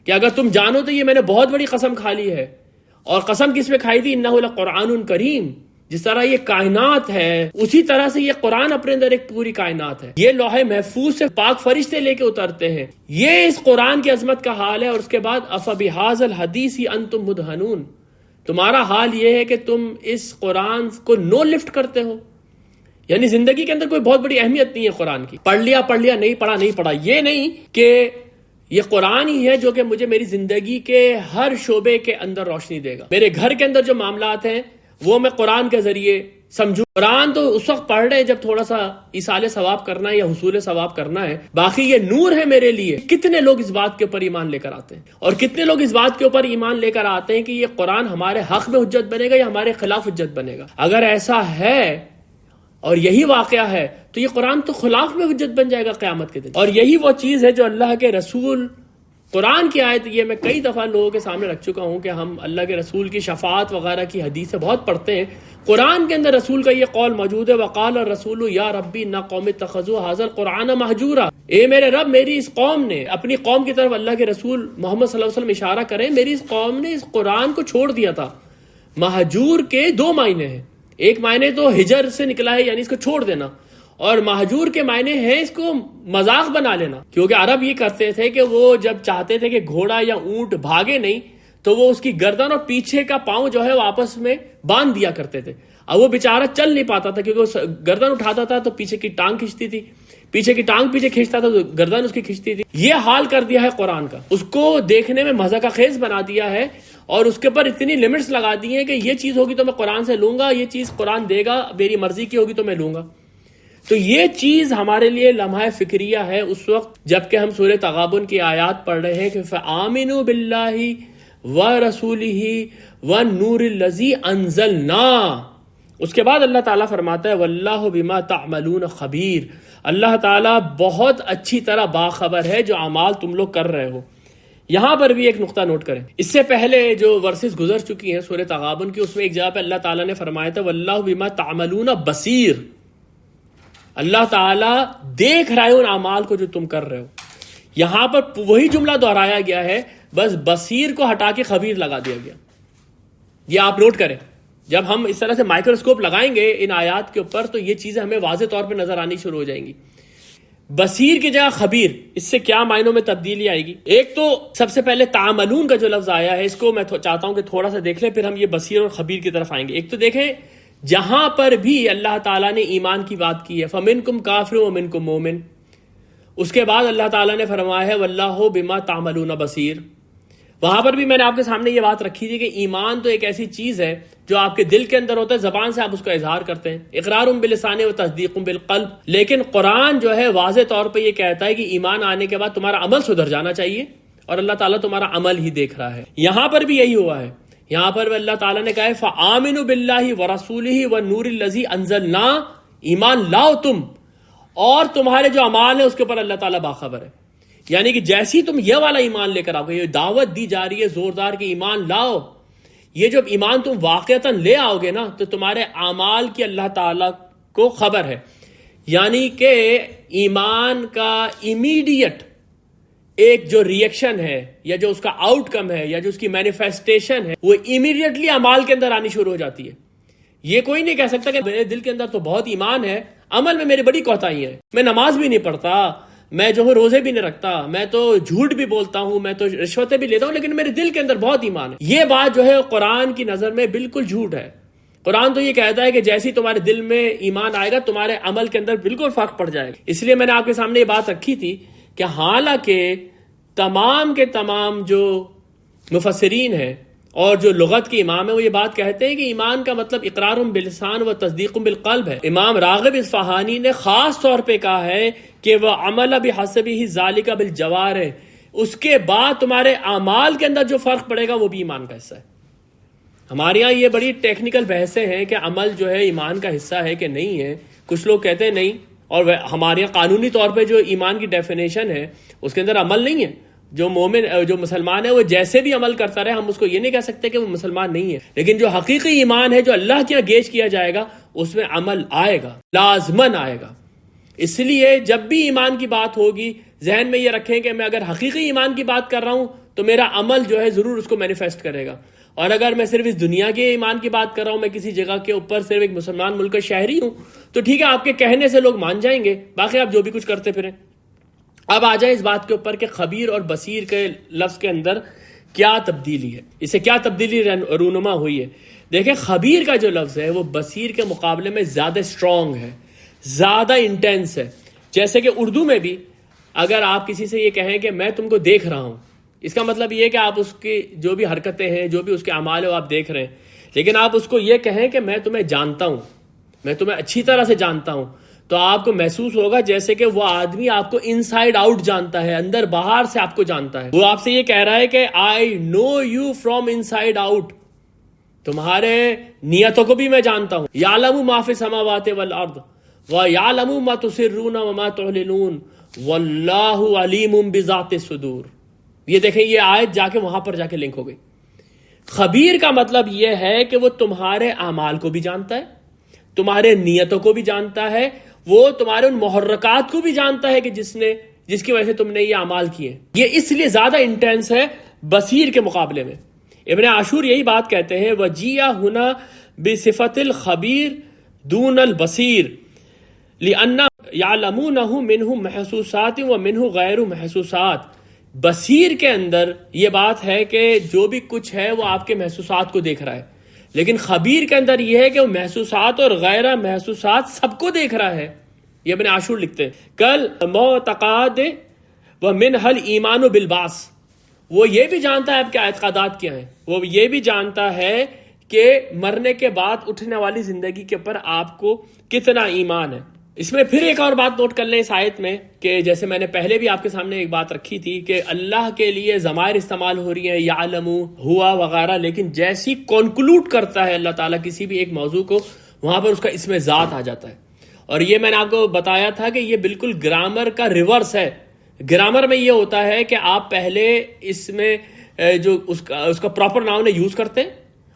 کہ اگر تم جانو تو یہ میں نے بہت بڑی قسم کھا لی ہے، اور قسم کس میں کھائی تھی؟ انہ لقرآن کریم۔ جس طرح یہ کائنات ہے اسی طرح سے یہ قرآن اپنے اندر ایک پوری کائنات ہے، یہ لوح محفوظ سے پاک فرشتے لے کے اترتے ہیں، یہ اس قرآن کی عظمت کا حال ہے۔ اور اس کے بعد افبہذا الحدیث انتم مدہنون، تمہارا حال یہ ہے کہ تم اس قرآن کو نو لفٹ کرتے ہو، یعنی زندگی کے اندر کوئی بہت بڑی اہمیت نہیں ہے قرآن کی، پڑھ لیا نہیں پڑھا، یہ نہیں کہ یہ قرآن ہی ہے جو کہ مجھے میری زندگی کے ہر شعبے کے اندر روشنی دے گا، میرے گھر کے اندر جو معاملات ہیں وہ میں قرآن کے ذریعے سمجھوں۔ قرآن تو اس وقت پڑھ رہے ہیں جب تھوڑا سا ایصال ثواب کرنا ہے یا حصول ثواب کرنا ہے، باقی یہ نور ہے میرے لیے۔ کتنے لوگ اس بات کے اوپر ایمان لے کر آتے ہیں، اور کتنے لوگ اس بات کے اوپر ایمان لے کر آتے ہیں کہ یہ قرآن ہمارے حق میں حجت بنے گا یا ہمارے خلاف حجت بنے گا؟ اگر ایسا ہے اور یہی واقعہ ہے تو یہ قرآن تو خلاف میں حجت بن جائے گا قیامت کے دن۔ اور یہی وہ چیز ہے جو اللہ کے رسول قرآن کی آیت، یہ میں کئی دفعہ لوگوں کے سامنے رکھ چکا ہوں کہ ہم اللہ کے رسول کی شفاعت وغیرہ کی حدیثیں بہت پڑھتے ہیں، قرآن کے اندر رسول کا یہ قول موجود ہے وقال الرسول یا ربی ان قوم اتخذوا ھذا القرآن مہجورا، اے میرے رب میری اس قوم نے، اپنی قوم کی طرف اللہ کے رسول محمد صلی اللہ علیہ وسلم اشارہ کریں، میری اس قوم نے اس قرآن کو چھوڑ دیا تھا۔ مہجور کے دو معنی ہیں، ایک معنی تو ہجر سے نکلا ہے یعنی اس کو چھوڑ دینا، اور مہجور کے معنی ہیں اس کو مذاق بنا لینا، کیونکہ عرب یہ کرتے تھے کہ وہ جب چاہتے تھے کہ گھوڑا یا اونٹ بھاگے نہیں تو وہ اس کی گردن اور پیچھے کا پاؤں جو ہے وہ آپس میں باندھ دیا کرتے تھے۔ اب وہ بیچارہ چل نہیں پاتا تھا کیونکہ وہ گردن اٹھاتا تھا تو پیچھے کی ٹانگ کھینچتی تھی، پیچھے کی ٹانگ پیچھے کھینچتا تھا تو گردن اس کی کھینچتی تھی۔ یہ حال کر دیا ہے قرآن کا، اس کو دیکھنے میں مزہ کا خیز بنا دیا ہے، اور اس کے اوپر اتنی لمٹس لگا دی ہیں کہ یہ چیز ہوگی تو میں قرآن سے لوں گا، یہ چیز قرآن دے گا، میری مرضی کی ہوگی تو میں لوں گا۔ تو یہ چیز ہمارے لیے لمحہ فکریہ ہے اس وقت جب کہ ہم سورہ تغابن کی آیات پڑھ رہے ہیں کہ فآمنوا باللہ ورسولہ والنور الذی انزلنا۔ اس کے بعد اللہ تعالیٰ فرماتا ہے واللہ بما تعملون خبیر، اللہ تعالیٰ بہت اچھی طرح باخبر ہے جو اعمال تم لوگ کر رہے ہو۔ یہاں پر بھی ایک نقطہ نوٹ کریں، اس سے پہلے جو ورسز گزر چکی ہیں سورہ تغابن کی، اس میں ایک جگہ پہ اللہ تعالیٰ نے فرمایا تھا واللہ بما تعملون بصیر، اللہ تعالیٰ دیکھ رہا ہے ان اعمال کو جو تم کر رہے ہو۔ یہاں پر وہی جملہ دہرایا گیا ہے، بس بصیر کو ہٹا کے خبیر لگا دیا گیا۔ یہ آپ نوٹ کریں، جب ہم اس طرح سے مائکروسکوپ لگائیں گے ان آیات کے اوپر تو یہ چیزیں ہمیں واضح طور پہ نظر آنی شروع ہو جائیں گی۔ بصیر کی جگہ خبیر، اس سے کیا معنوں میں تبدیلی آئے گی؟ ایک تو سب سے پہلے تعملون کا جو لفظ آیا ہے، اس کو میں چاہتا ہوں کہ تھوڑا سا دیکھ لیں، پھر ہم یہ بصیر اور خبیر کی طرف آئیں گے۔ ایک تو دیکھیں جہاں پر بھی اللہ تعالیٰ نے ایمان کی بات کی ہے، فَمِنْكُمْ كَافِرٌ وَمِنْكُمْ مُؤْمِنٌ، اس کے بعد اللہ تعالیٰ نے فرمایا ہے وَاللَّهُ بِمَا تَعْمَلُونَ بَصِيرٌ۔ وہاں پر بھی میں نے آپ کے سامنے یہ بات رکھی تھی کہ ایمان تو ایک ایسی چیز ہے جو آپ کے دل کے اندر ہوتا ہے، زبان سے آپ اس کا اظہار کرتے ہیں، اقرار باللسان و تصدیق بالقلب، لیکن قرآن جو ہے واضح طور پہ یہ کہتا ہے کہ ایمان آنے کے بعد تمہارا عمل سدھر جانا چاہیے، اور اللہ تعالیٰ تمہارا عمل ہی دیکھ رہا ہے۔ یہاں پر بھی یہی ہوا ہے، یہاں پر اللہ تعالیٰ نے کہا ہے فَآمِنُوا بِاللَّهِ وَرَسُولِهِ وَالنُّورِ الَّذِي أَنزَلْنَا، ایمان لاؤ تم، اور تمہارے جو اعمال ہیں اس کے اوپر اللہ تعالیٰ باخبر ہے۔ یعنی کہ جیسی تم یہ والا ایمان لے کر آؤ گے، یہ دعوت دی جا رہی ہے زوردار کہ ایمان لاؤ، یہ جو ایمان تم واقعتاً لے آؤ گے نا، تو تمہارے اعمال کی اللہ تعالیٰ کو خبر ہے۔ یعنی کہ ایمان کا امیڈیٹ ایک جو ریئیکشن ہے، یا جو اس کا آؤٹ کم ہے، یا جو اس کی مینیفیسٹیشن ہے، وہ امیڈیٹلی اعمال کے اندر آنی شروع ہو جاتی ہے۔ یہ کوئی نہیں کہہ سکتا کہ میرے دل کے اندر تو بہت ایمان ہے، عمل میں میری بڑی کوتاہی ہے، میں نماز بھی نہیں پڑھتا، میں جو ہوں روزے بھی نہیں رکھتا، میں تو جھوٹ بھی بولتا ہوں، میں تو رشوتیں بھی لیتا ہوں، لیکن میرے دل کے اندر بہت ایمان ہے۔ یہ بات جو ہے قرآن کی نظر میں بالکل جھوٹ ہے۔ قرآن تو یہ کہتا ہے کہ جیسی تمہارے دل میں ایمان آئے گا، تمہارے عمل کے اندر بالکل فرق پڑ جائے گا۔ اس لیے میں نے آپ کے سامنے یہ بات رکھی تھی کہ حالانکہ تمام کے تمام جو مفسرین ہیں اور جو لغت کے امام ہیں، وہ یہ بات کہتے ہیں کہ ایمان کا مطلب اقرار باللسان و تصدیق بالقلب ہے۔ امام راغب اصفہانی نے خاص طور پہ کہا ہے کہ وہ عمل بحسبہ ذالک بالجوارح، اس کے بعد تمہارے اعمال کے اندر جو فرق پڑے گا وہ بھی ایمان کا حصہ ہے۔ ہمارے یہاں یہ بڑی ٹیکنیکل بحثیں ہیں کہ عمل جو ہے ایمان کا حصہ ہے کہ نہیں ہے، کچھ لوگ کہتے ہیں نہیں، اور ہمارے یہاں قانونی طور پہ جو ایمان کی ڈیفینیشن ہے اس کے اندر عمل نہیں ہے۔ جو مومن جو مسلمان ہے وہ جیسے بھی عمل کرتا رہے، ہم اس کو یہ نہیں کہہ سکتے کہ وہ مسلمان نہیں ہے، لیکن جو حقیقی ایمان ہے جو اللہ کے یہاں گیج کیا جائے گا اس میں عمل آئے گا، لازماً آئے گا۔ اس لیے جب بھی ایمان کی بات ہوگی ذہن میں یہ رکھیں کہ میں اگر حقیقی ایمان کی بات کر رہا ہوں تو میرا عمل جو ہے ضرور اس کو مینیفیسٹ کرے گا، اور اگر میں صرف اس دنیا کے ایمان کی بات کر رہا ہوں، میں کسی جگہ کے اوپر صرف ایک مسلمان ملک کا شہری ہوں، تو ٹھیک ہے آپ کے کہنے سے لوگ مان جائیں گے، باقی آپ جو بھی کچھ کرتے پھریں۔ اب آ جائیں اس بات کے اوپر کہ خبیر اور بصیر کے لفظ کے اندر کیا تبدیلی ہے، اسے کیا تبدیلی رونما ہوئی ہے۔ دیکھیں خبیر کا جو لفظ ہے وہ بصیر کے مقابلے میں زیادہ اسٹرانگ ہے، زیادہ انٹینس ہے۔ جیسے کہ اردو میں بھی اگر آپ کسی سے یہ کہیں کہ میں تم کو دیکھ رہا ہوں، اس کا مطلب یہ ہے کہ آپ اس کی جو بھی حرکتیں ہیں، جو بھی اس کے اعمال ہیں وہ آپ دیکھ رہے ہیں، لیکن آپ اس کو یہ کہیں کہ میں تمہیں جانتا ہوں، میں تمہیں اچھی طرح سے جانتا ہوں، تو آپ کو محسوس ہوگا جیسے کہ وہ آدمی آپ کو انسائیڈ آؤٹ جانتا ہے، اندر باہر سے آپ کو جانتا ہے۔ وہ آپ سے یہ کہہ رہا ہے کہ آئی نو یو فرام انسائیڈ آؤٹ، تمہارے نیتوں کو بھی میں جانتا ہوں۔ یعلم ما فی السماوات والارض ویعلم ما تسرون وما تعلنون واللہ علیم بذات الصدور۔ یہ دیکھیں یہ آیت جا کے وہاں پر جا کے لنک ہو گئی۔ خبیر کا مطلب یہ ہے کہ وہ تمہارے اعمال کو بھی جانتا ہے، تمہارے نیتوں کو بھی جانتا ہے، وہ تمہارے ان محرکات کو بھی جانتا ہے کہ جس کی وجہ سے تم نے یہ اعمال کیے۔ یہ اس لیے زیادہ انٹینس ہے بصیر کے مقابلے میں۔ ابن عاشور یہی بات کہتے ہیں وَجِیَ هُنَا بِصِفَةِ الْخَبِيرِ دُونَ الْبَصِيرِ لِأَنَّ يَعْلَمُونَهُ مِنْهُ مَحْسُوسَاتٍ وَمِنْهُ غَيْرُ مَحْسُوسَاتٍ۔ بصیر کے اندر یہ بات ہے کہ جو بھی کچھ ہے وہ آپ کے محسوسات کو دیکھ رہا ہے، لیکن خبیر کے اندر یہ ہے کہ وہ محسوسات اور غیر محسوسات سب کو دیکھ رہا ہے۔ یہ ابن عاشور لکھتے ہیں کل معتقد ومنہ الایمان بالبعث، وہ یہ بھی جانتا ہے آپ کے اعتقادات کیا ہیں، وہ یہ بھی جانتا ہے کہ مرنے کے بعد اٹھنے والی زندگی کے اوپر آپ کو کتنا ایمان ہے۔ اس میں پھر ایک اور بات نوٹ کر لیں اس آیت میں کہ جیسے میں نے پہلے بھی آپ کے سامنے ایک بات رکھی تھی کہ اللہ کے لیے ضمائر استعمال ہو رہی ہیں، یعلم، ہوا وغیرہ، لیکن جیسی کنکلوڈ کرتا ہے اللہ تعالیٰ کسی بھی ایک موضوع کو، وہاں پر اس کا اسم ذات آ جاتا ہے۔ اور یہ میں نے آپ کو بتایا تھا کہ یہ بالکل گرامر کا ریورس ہے۔ گرامر میں یہ ہوتا ہے کہ آپ پہلے اس میں جو اس کا پراپر ناؤن یوز کرتے ہیں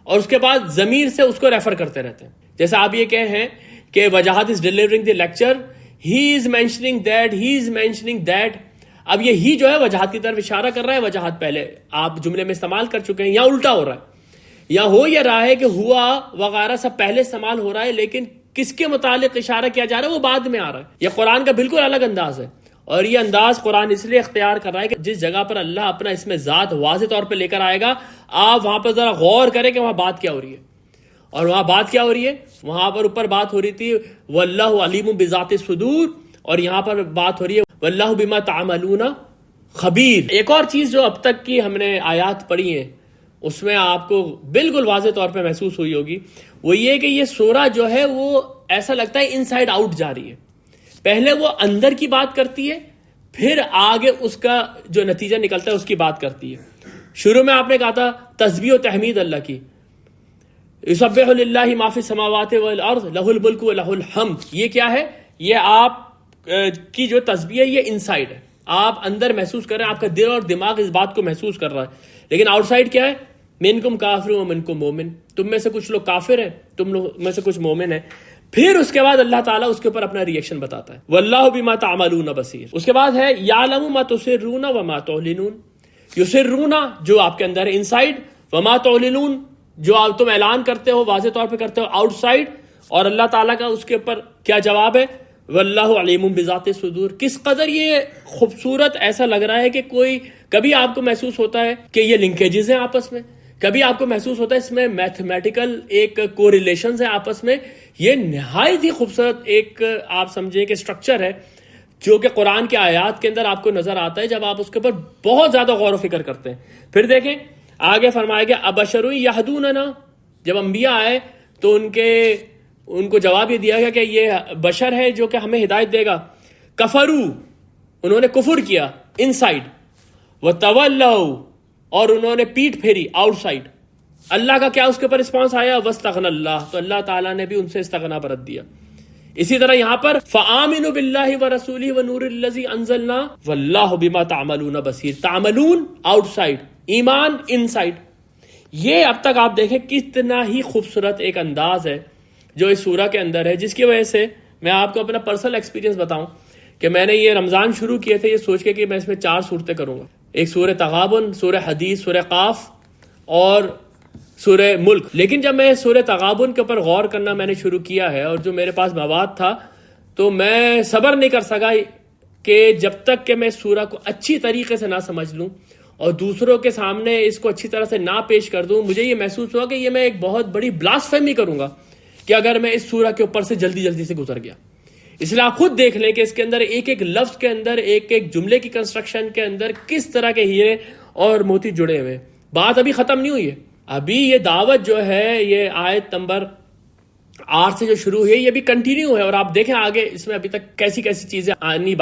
اور اس کے بعد ضمیر سے اس کو ریفر کرتے رہتے ہیں۔ جیسے آپ یہ کہیں کہ Wajahat is delivering the lecture, he is mentioning that, he is mentioning that. اب یہ ہی جو ہے وجاہت کی طرف اشارہ کر رہا ہے، وجاہت پہلے آپ جملے میں استعمال کر چکے ہیں، یا الٹا ہو رہا ہے، یا ہو یہ رہا ہے کہ ہوا وغیرہ سب پہلے استعمال ہو رہا ہے، لیکن کس کے متعلق اشارہ کیا جا رہا ہے وہ بعد میں آ رہا ہے۔ یہ قرآن کا بالکل الگ انداز ہے۔ اور یہ انداز قرآن اس لیے اختیار کر رہا ہے کہ جس جگہ پر اللہ اپنا اس میں ذات واضح طور پہ لے کر آئے گا، آپ وہاں پر ذرا غور کریں کہ وہاں بات کیا ہو رہی ہے. اور وہاں بات کیا ہو رہی ہے؟ وہاں پر اوپر بات ہو رہی تھی واللہ علیم بذات الصدور، اور یہاں پر بات ہو رہی ہے واللہ بما تعملون خبیر. ایک اور چیز جو اب تک کی ہم نے آیات پڑھی ہیں اس میں آپ کو بالکل واضح طور پہ محسوس ہوئی ہوگی، وہ یہ کہ یہ سورہ جو ہے وہ ایسا لگتا ہے انسائیڈ آؤٹ جا رہی ہے. پہلے وہ اندر کی بات کرتی ہے، پھر آگے اس کا جو نتیجہ نکلتا ہے اس کی بات کرتی ہے. شروع میں آپ نے کہا تھا تسبیح و تحمید اللہ کی، یسبح للہ ما فی السماوات والارض لہ الملک و لہ الحمد. یہ کیا ہے؟ یہ آپ کی جو تسبیح ہے یہ انسائیڈ ہے، آپ اندر محسوس کر رہے ہیں، آپ کا دل اور دماغ اس بات کو محسوس کر رہا ہے. لیکن آؤٹ سائڈ کیا ہے؟ منکم کافر و منکم مومن، تم میں سے کچھ لوگ کافر ہیں، تم لوگ میں سے کچھ مومن ہیں. پھر اس کے بعد اللہ تعالیٰ اس کے اوپر اپنا ریئیکشن بتاتا ہے واللہ بما تعملون بصیر. اس کے بعد ہے یعلم ما تسرون وما تعلنون. یسرون جو آپ کے اندر ہے انسائیڈ، وما تعلنون جو آپ تم اعلان کرتے ہو، واضح طور پہ کرتے ہو آؤٹ سائڈ. اور اللہ تعالیٰ کا اس کے اوپر کیا جواب ہے؟ واللہ علیم بذات الصدور. کس قدر یہ خوبصورت ایسا لگ رہا ہے کہ کوئی کبھی آپ کو محسوس ہوتا ہے کہ یہ لنکیجز ہیں آپس میں، کبھی آپ کو محسوس ہوتا ہے اس میں میتھمیٹیکل ایک کوریلیشنز ہیں آپس میں. یہ نہایت ہی خوبصورت ایک آپ سمجھیں کہ اسٹرکچر ہے جو کہ قرآن کے آیات کے اندر آپ کو نظر آتا ہے جب آپ اس کے اوپر بہت زیادہ غور و فکر کرتے ہیں. پھر دیکھیں آگے فرمایا گیا ابشر یہدوننا، جب انبیاء آئے تو ان کو جواب یہ دیا گیا کہ یہ بشر ہے جو کہ ہمیں ہدایت دے گا. کفرو انہوں نے کفر کیا انسائیڈ، وتولوا اور انہوں نے پیٹ پھیری آؤٹ سائڈ. اللہ کا کیا اس کے اوپر رسپانس آیا؟ واستغنى اللہ، تو اللہ تعالیٰ نے بھی ان سے استغنا برت دیا. اسی طرح یہاں پر فآمنوا باللہ ورسولہ ونور الذی انزلنا واللہ بما تعملون بصیر. تعملون آؤٹ سائڈ، ایمان انسائڈ. یہ اب تک آپ دیکھیں کتنا ہی خوبصورت ایک انداز ہے جو اس سورہ کے اندر ہے، جس کی وجہ سے میں آپ کو اپنا پرسنل ایکسپیرینس بتاؤں کہ میں نے یہ رمضان شروع کیے تھے یہ سوچ کے کہ میں اس میں 4 صورتیں کروں گا. ایک سورہ تغابن، سورہ حدید، سورہ قاف اور سورہ ملک. لیکن جب میں سورہ تغابن کے اوپر غور کرنا میں نے شروع کیا ہے اور جو میرے پاس مواد تھا تو میں صبر نہیں کر سکا کہ جب تک کہ میں سورہ کو اچھی طریقے سے نہ سمجھ لوں اور دوسروں کے سامنے اس کو اچھی طرح سے نہ پیش کر دوں. مجھے یہ محسوس ہوا کہ یہ میں ایک بہت بڑی بلاسفیمی کروں گا کہ اگر میں اس سورہ کے اوپر سے جلدی سے گزر گیا. اس لیے آپ خود دیکھ لیں کہ اس کے اندر ایک ایک لفظ کے اندر، ایک ایک جملے کی کنسٹرکشن کے اندر کس طرح کے ہیرے اور موتی جڑے ہوئے. بات ابھی ختم نہیں ہوئی ہے، ابھی یہ دعوت جو ہے یہ آیت نمبر 8 سے جو شروع ہوئی ہے یہ بھی کنٹینیو ہے. اور آپ دیکھیں آگے اس میں ابھی تک کیسی چیزیں آنی